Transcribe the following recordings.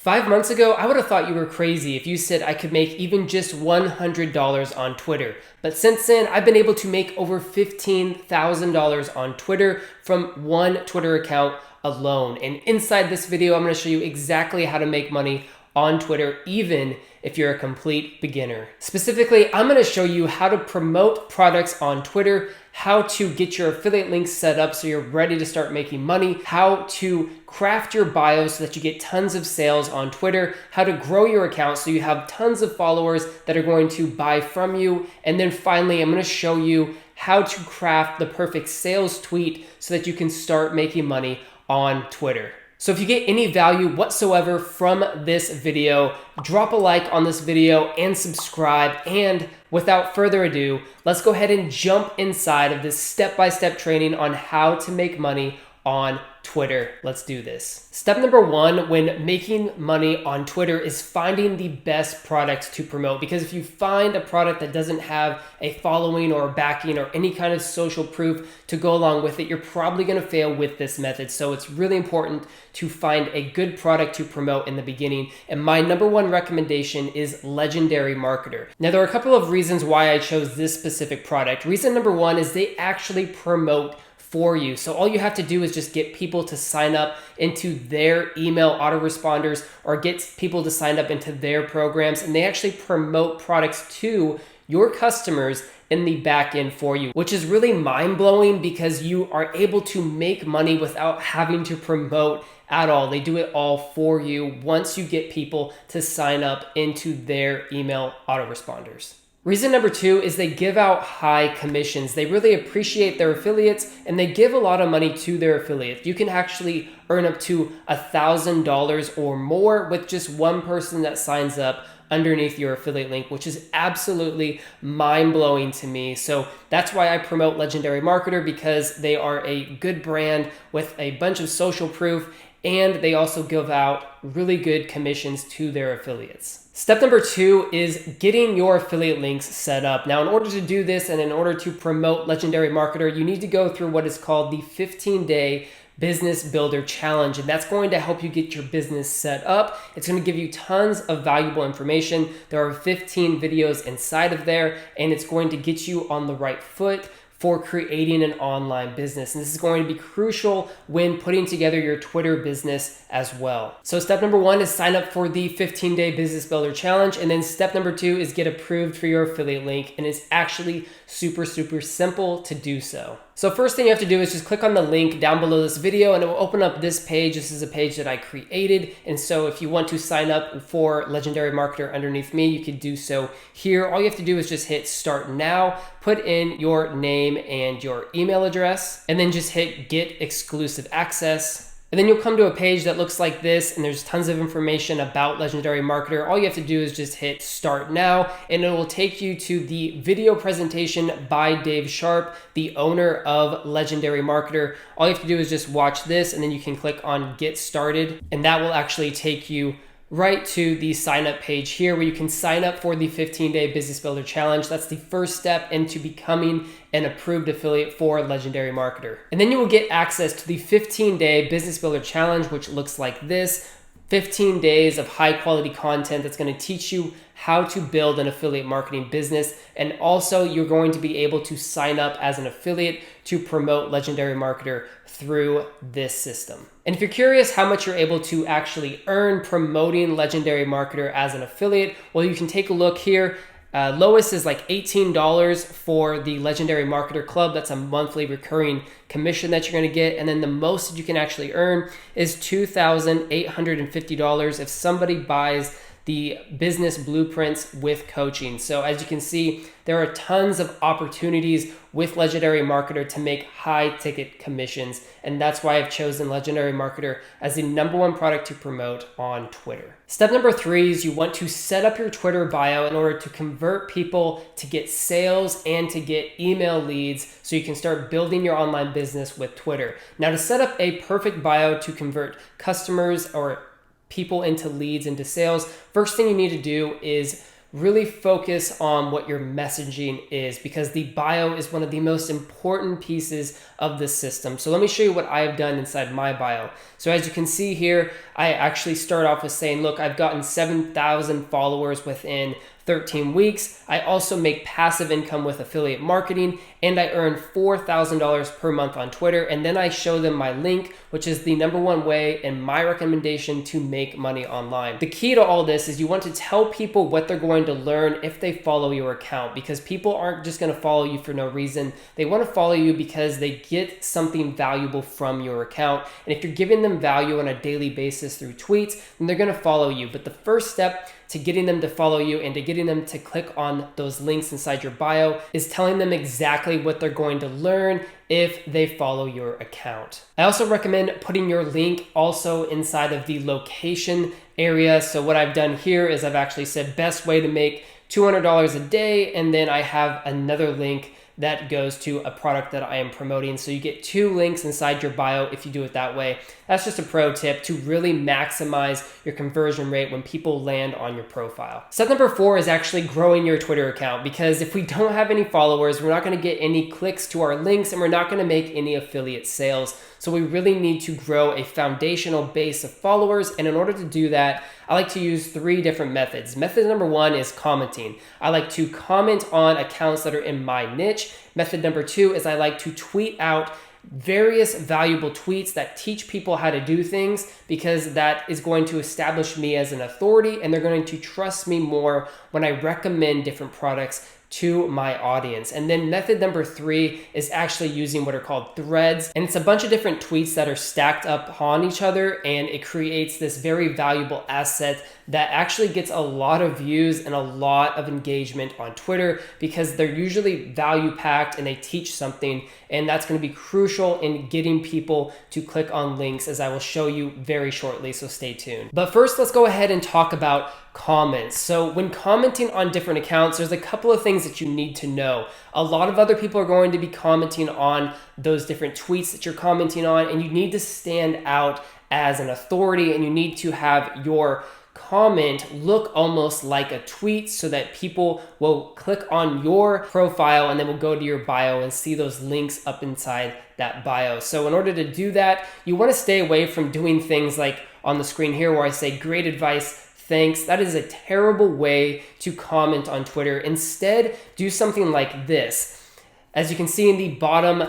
5 months ago, I would have thought you were crazy if you said I could make even just $100 on Twitter. But since then, I've been able to make over $15,000 on Twitter from one Twitter account alone. And inside this video, I'm going to show you exactly how to make money on Twitter, even if you're a complete beginner. Specifically, I'm going to show you how to promote products on Twitter, how to get your affiliate links set up so you're ready to start making money, how to craft your bio so that you get tons of sales on Twitter, how to grow your account so you have tons of followers that are going to buy from you, and then finally, I'm going to show you how to craft the perfect sales tweet so that you can start making money on Twitter. So if you get any value whatsoever from this video, drop a like on this video and subscribe. And without further ado, let's go ahead and jump inside of this step-by-step training on how to make money on Twitter. Let's do this. Step number one when making money on Twitter is finding the best products to promote. Because if you find a product that doesn't have a following or backing or any kind of social proof to go along with it, you're probably going to fail with this method. So it's really important to find a good product to promote in the beginning. And my number one recommendation is Legendary Marketer. Now, there are a couple of reasons why I chose this specific product. Reason number one is they actually promote for you. So all you have to do is just get people to sign up into their email autoresponders or get people to sign up into their programs, and they actually promote products to your customers in the back end for you, which is really mind-blowing because you are able to make money without having to promote at all. They do it all for you once you get people to sign up into their email autoresponders. Reason number two is they give out high commissions. They really appreciate their affiliates and they give a lot of money to their affiliates. You can actually earn up to $1,000 or more with just one person that signs up underneath your affiliate link, which is absolutely mind-blowing to me. So that's why I promote Legendary Marketer, because they are a good brand with a bunch of social proof, and they also give out really good commissions to their affiliates. Step number two is getting your affiliate links set up. Now, in order to do this and in order to promote Legendary Marketer, you need to go through what is called the 15-day Business Builder Challenge, and that's going to help you get your business set up. It's going to give you tons of valuable information. There are 15 videos inside of there, and it's going to get you on the right foot for creating an online business. And this is going to be crucial when putting together your Twitter business as well. So step number one is sign up for the 15-day Business Builder Challenge. And then step number two is get approved for your affiliate link. And it's actually super simple to do so. So first thing you have to do is just click on the link down below this video and it will open up this page. This is a page that I created. And so if you want to sign up for Legendary Marketer underneath me, you could do so here. All you have to do is just hit start now, put in your name and your email address, and then just hit get exclusive access. And then you'll come to a page that looks like this, and there's tons of information about Legendary Marketer. All you have to do is just hit start now, and it will take you to the video presentation by Dave Sharp, the owner of Legendary Marketer. All you have to do is just watch this, and then you can click on get started, and that will actually take you right to the sign up page here where you can sign up for the 15-day Business Builder Challenge. That's the first step into becoming an approved affiliate for Legendary Marketer. And then you will get access to the 15-day Business Builder Challenge, which looks like this. 15 days of high quality content that's going to teach you how to build an affiliate marketing business. And also you're going to be able to sign up as an affiliate to promote Legendary Marketer through this system. And if you're curious how much you're able to actually earn promoting Legendary Marketer as an affiliate, well, you can take a look here. Lowest is like $18 for the Legendary Marketer Club. That's a monthly recurring commission that you're going to get. And then the most that you can actually earn is $2,850 if somebody buys the business blueprints with coaching. So as you can see, there are tons of opportunities with Legendary Marketer to make high ticket commissions. And that's why I've chosen Legendary Marketer as the number one product to promote on Twitter. Step number three is you want to set up your Twitter bio in order to convert people to get sales and to get email leads so you can start building your online business with Twitter. Now, to set up a perfect bio to convert customers or people into leads, into sales, first thing you need to do is really focus on what your messaging is, because the bio is one of the most important pieces of the system. So let me show you what I have done inside my bio. So as you can see here, I actually start off with saying, look, I've gotten 7,000 followers within 13 weeks. I also make passive income with affiliate marketing, and I earn $4,000 per month on Twitter. And then I show them my link, which is the #1 way and my recommendation to make money online. The key to all this is you want to tell people what they're going to learn if they follow your account, because people aren't just going to follow you for no reason. They want to follow you because they get something valuable from your account. And if you're giving them value on a daily basis through tweets, then they're going to follow you. But the first step to getting them to follow you and to getting them to click on those links inside your bio is telling them exactly what they're going to learn if they follow your account. I also recommend putting your link also inside of the location area. So what I've done here is I've actually said best way to make $200 a day, and then I have another link that goes to a product that I am promoting. So you get 2 links inside your bio if you do it that way. That's just a pro tip to really maximize your conversion rate when people land on your profile. Step number 4 is actually growing your Twitter account, because if we don't have any followers, we're not gonna get any clicks to our links, and we're not gonna make any affiliate sales. So we really need to grow a foundational base of followers. And in order to do that, I like to use 3 different methods. Method number 1 is commenting. I like to comment on accounts that are in my niche. Method number 2 is I like to tweet out various valuable tweets that teach people how to do things, because that is going to establish me as an authority, and they're going to trust me more when I recommend different products to my audience. And then method number 3 is actually using what are called threads. And it's a bunch of different tweets that are stacked up on each other, and it creates this very valuable asset that actually gets a lot of views and a lot of engagement on Twitter, because they're usually value packed and they teach something. And that's going to be crucial in getting people to click on links, as I will show you very shortly, so stay tuned. But first, let's go ahead and talk about comments. So when commenting on different accounts, there's a couple of things that you need to know. A lot of other people are going to be commenting on those different tweets that you're commenting on, and you need to stand out as an authority, and you need to have your comment look almost like a tweet, so that people will click on your profile and then will go to your bio and see those links up inside that bio. So in order to do that, you want to stay away from doing things like on the screen here where I say great advice, thanks. That is a terrible way to comment on Twitter. Instead, do something like this. As you can see in the bottom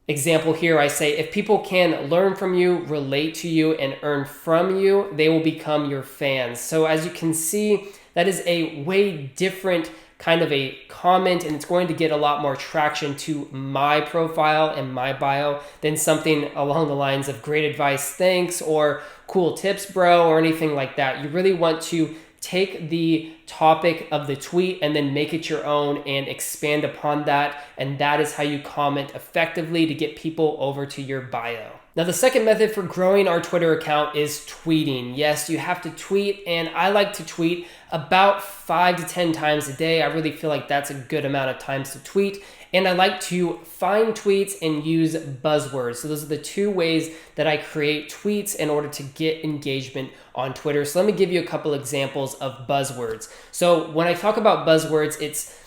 example here, I say, if people can learn from you, relate to you, and earn from you, they will become your fans. So as you can see, that is a way different kind of a comment, and it's going to get a lot more traction to my profile and my bio than something along the lines of great advice, thanks, or cool tips, bro, or anything like that. You really want to take the topic of the tweet and then make it your own and expand upon that. And that is how you comment effectively to get people over to your bio. Now, the second method for growing our Twitter account is tweeting. Yes, you have to tweet, and I like to tweet about 5 to 10 times a day. I really feel like that's a good amount of times to tweet. And I like to find tweets and use buzzwords. So those are the 2 ways that I create tweets in order to get engagement on Twitter. So let me give you a couple examples of buzzwords. So when I talk about buzzwords, it's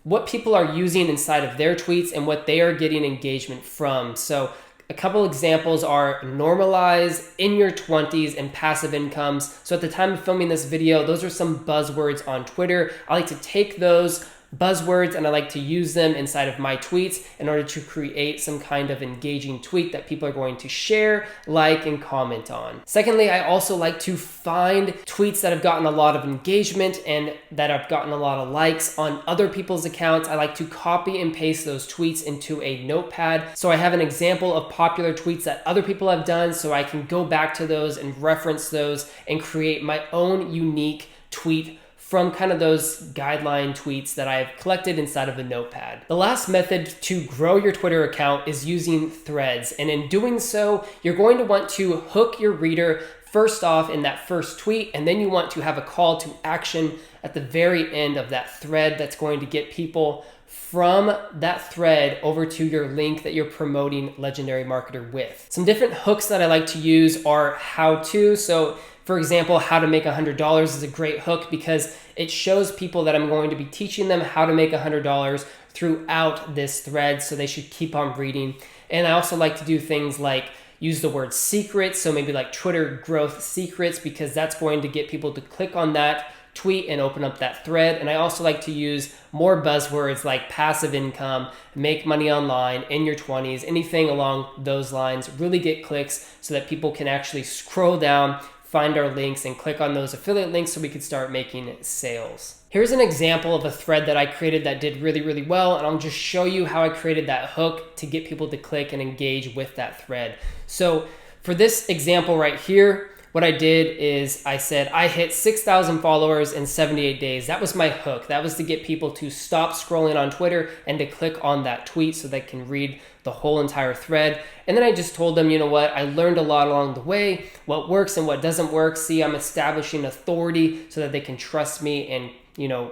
what people are using inside of their tweets and what they are getting engagement from. So a couple examples are normalize, in your 20s, and passive incomes. So at the time of filming this video, those are some buzzwords on Twitter. I like to take those buzzwords and I like to use them inside of my tweets in order to create some kind of engaging tweet that people are going to share, like, and comment on. Secondly, I also like to find tweets that have gotten a lot of engagement and that have gotten a lot of likes on other people's accounts. I like to copy and paste those tweets into a notepad. So I have an example of popular tweets that other people have done, so I can go back to those and reference those and create my own unique tweet from kind of those guideline tweets that I've collected inside of a notepad. The last method to grow your Twitter account is using threads. And in doing so, you're going to want to hook your reader first off in that first tweet, and then you want to have a call to action at the very end of that thread that's going to get people from that thread over to your link that you're promoting Legendary Marketer with. Some different hooks that I like to use are how to. So For example, how to make $100 is a great hook because it shows people that I'm going to be teaching them how to make $100 throughout this thread, so they should keep on reading. And I also like to do things like use the word secrets, so maybe like Twitter growth secrets, because that's going to get people to click on that tweet and open up that thread. And I also like to use more buzzwords like passive income, make money online, in your 20s, anything along those lines, really get clicks so that people can actually scroll down, find our links, and click on those affiliate links so we could start making sales. Here's an example of a thread that I created that did really, really well, and I'll just show you how I created that hook to get people to click and engage with that thread. So for this example right here, what I did is I said I hit 6,000 followers in 78 days. That was my hook. That was to get people to stop scrolling on Twitter and to click on that tweet so they can read the whole entire thread. And then I just told them, you know what, I learned a lot along the way, what works and what doesn't work. See, I'm establishing authority so that they can trust me and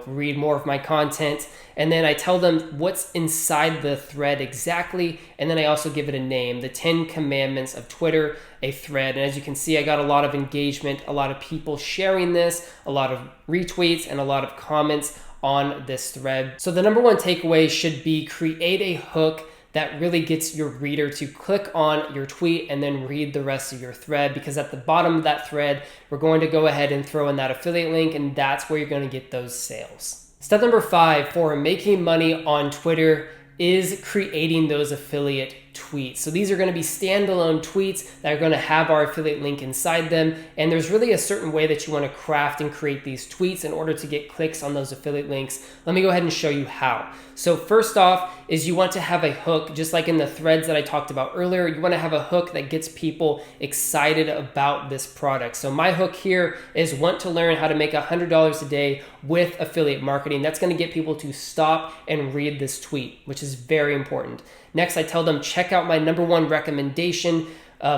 read more of my content. And then I tell them what's inside the thread exactly. And then I also give it a name, the 10 commandments of Twitter, a thread. And as you can see, I got a lot of engagement, a lot of people sharing this, a lot of retweets, and a lot of comments on this thread. So the number one takeaway should be create a hook that really gets your reader to click on your tweet and then read the rest of your thread, because at the bottom of that thread, we're going to go ahead and throw in that affiliate link, and that's where you're going to get those sales. Step number 5 for making money on Twitter is creating those affiliate tweets. So these are going to be standalone tweets that are going to have our affiliate link inside them. And there's really a certain way that you want to craft and create these tweets in order to get clicks on those affiliate links. Let me go ahead and show you how. So first off is you want to have a hook, just like in the threads that I talked about earlier. You want to have a hook that gets people excited about this product. So my hook here is want to learn how to make $100 a day with affiliate marketing. That's going to get people to stop and read this tweet, which is very important. Next, I tell them, check out my number one recommendation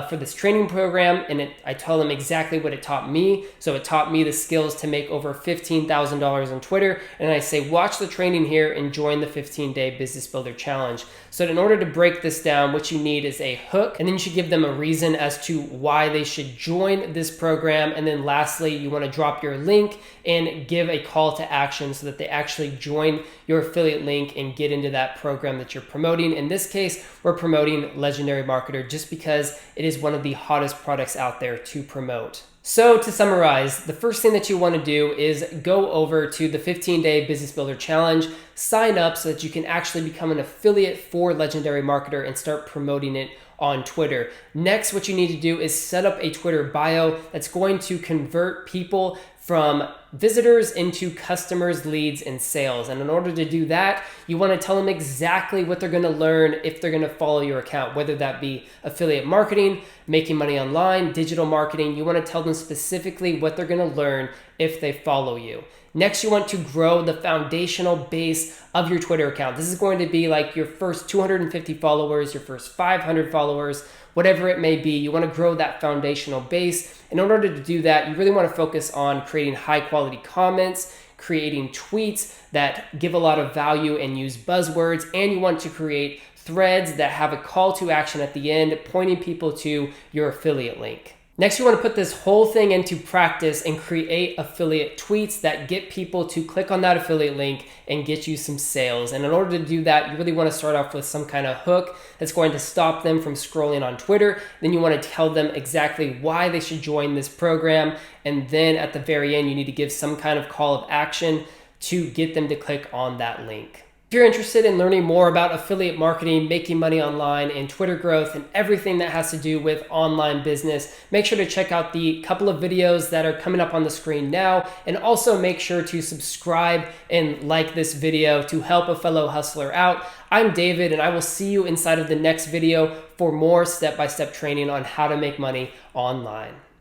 for this training program, and I tell them exactly what it taught me. So it taught me the skills to make over $15,000 on Twitter, and I say watch the training here and join the 15-day Business Builder Challenge. So in order to break this down, what you need is a hook, and then you should give them a reason as to why they should join this program. And then lastly, you want to drop your link and give a call to action so that they actually join your affiliate link and get into that program that you're promoting. In this case, we're promoting Legendary Marketer just because it is one of the hottest products out there to promote. So to summarize, the first thing that you want to do is go over to the 15-day Business Builder Challenge, sign up so that you can actually become an affiliate for Legendary Marketer and start promoting it on Twitter. Next, what you need to do is set up a Twitter bio that's going to convert people from visitors into customers, leads, and sales. And in order to do that, you want to tell them exactly what they're going to learn if they're going to follow your account, whether that be affiliate marketing, making money online, digital marketing. You want to tell them specifically what they're going to learn if they follow you. Next, you want to grow the foundational base of your Twitter account. This is going to be like your first 250 followers, your first 500 followers, whatever it may be. You want to grow that foundational base. In order to do that, you really want to focus on creating high quality comments, creating tweets that give a lot of value and use buzzwords, and you want to create threads that have a call to action at the end, pointing people to your affiliate link. Next, you want to put this whole thing into practice and create affiliate tweets that get people to click on that affiliate link and get you some sales. And in order to do that, you really want to start off with some kind of hook that's going to stop them from scrolling on Twitter. Then you want to tell them exactly why they should join this program. And then at the very end, you need to give some kind of call of action to get them to click on that link. If you're interested in learning more about affiliate marketing, making money online, and Twitter growth, and everything that has to do with online business, make sure to check out the couple of videos that are coming up on the screen now, and also make sure to subscribe and like this video to help a fellow hustler out. I'm David, and I will see you inside of the next video for more step-by-step training on how to make money online.